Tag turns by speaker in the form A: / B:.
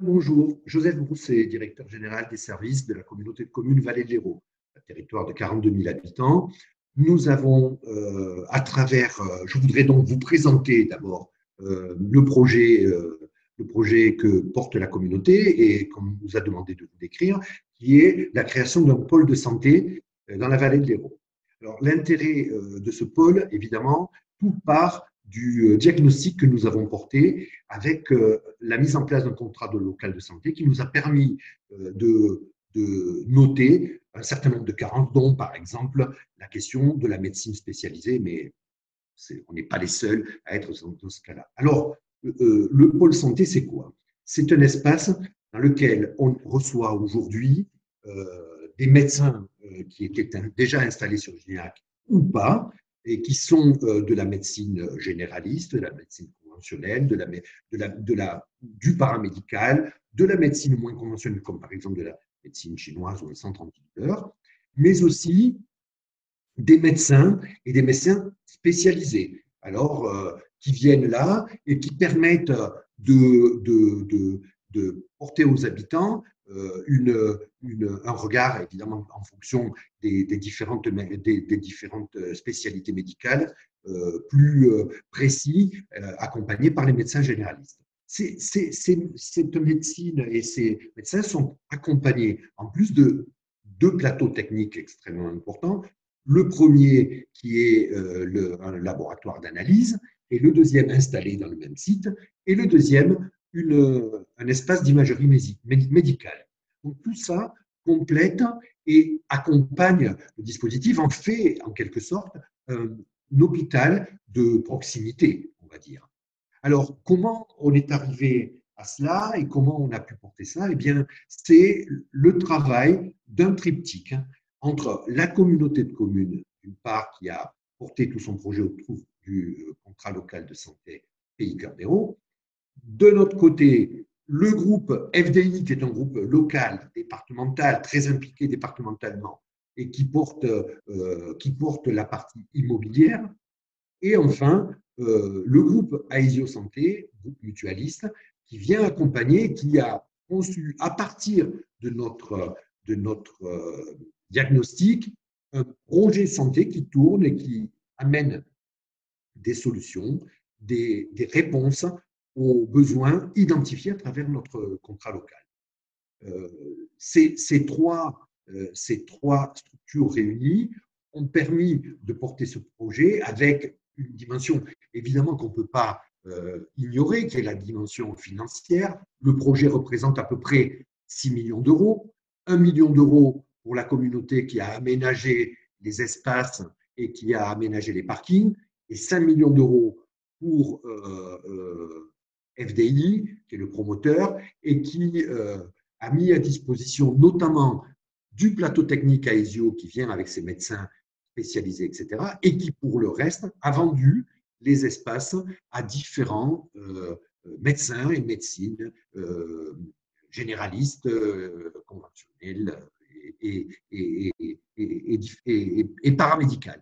A: Bonjour, Joseph Brousset, directeur général des services de la communauté de communes Vallée de l'Hérault, un territoire de 42 000 habitants. Nous avons, je voudrais donc vous présenter d'abord le projet que porte la communauté et qu'on nous a demandé de vous décrire, qui est la création d'un pôle de santé dans la Vallée de l'Hérault. Alors, l'intérêt de ce pôle, évidemment, tout part du diagnostic que nous avons porté avec la mise en place d'un contrat local de santé qui nous a permis de noter un certain nombre de carences, dont par exemple la question de la médecine spécialisée, mais on n'est pas les seuls à être dans ce cas-là. Alors, le pôle santé, c'est quoi? C'est un espace dans lequel on reçoit aujourd'hui des médecins qui étaient déjà installés sur Gignac ou pas, et qui sont de la médecine généraliste, de la médecine conventionnelle, du paramédical, de la médecine moins conventionnelle, comme par exemple de la médecine chinoise ou le centre antidouleur, mais aussi des médecins et des médecins spécialisés, alors qui viennent là et qui permettent de porter aux habitants un regard, évidemment, en fonction des différentes spécialités médicales, plus précis, accompagnés par les médecins généralistes. Cette médecine et ces médecins sont accompagnés, en plus de deux plateaux techniques extrêmement importants. Le premier qui est un laboratoire d'analyse, et le deuxième installé dans le même site, et le deuxième un espace d'imagerie médicale. Donc tout ça complète et accompagne le dispositif, en fait, en quelque sorte, un hôpital de proximité, on va dire. Alors, comment on est arrivé à cela et comment on a pu porter ça? Eh bien, c'est le travail d'un triptyque entre la communauté de communes, d'une part, qui a porté tout son projet autour du contrat local de santé Pays Cœur d'Hérault. De notre côté, le groupe FDI, qui est un groupe local, départemental, très impliqué départementalement, et qui porte la partie immobilière. Et enfin, le groupe Aesio Santé, groupe mutualiste, qui vient accompagner, qui a conçu à partir de notre diagnostic un projet santé qui tourne et qui amène des solutions, des réponses aux besoins identifiés à travers notre contrat local. Ces trois structures réunies ont permis de porter ce projet avec une dimension évidemment qu'on ne peut pas ignorer, qui est la dimension financière. Le projet représente à peu près 6 millions d'euros, 1 million d'euros pour la communauté qui a aménagé les espaces et qui a aménagé les parkings, et 5 millions d'euros pour FDI, qui est le promoteur, et qui a mis à disposition notamment du plateau technique Aesio qui vient avec ses médecins spécialisés, etc., et qui, pour le reste, a vendu les espaces à différents médecins et médecines généralistes, conventionnels et paramédicales.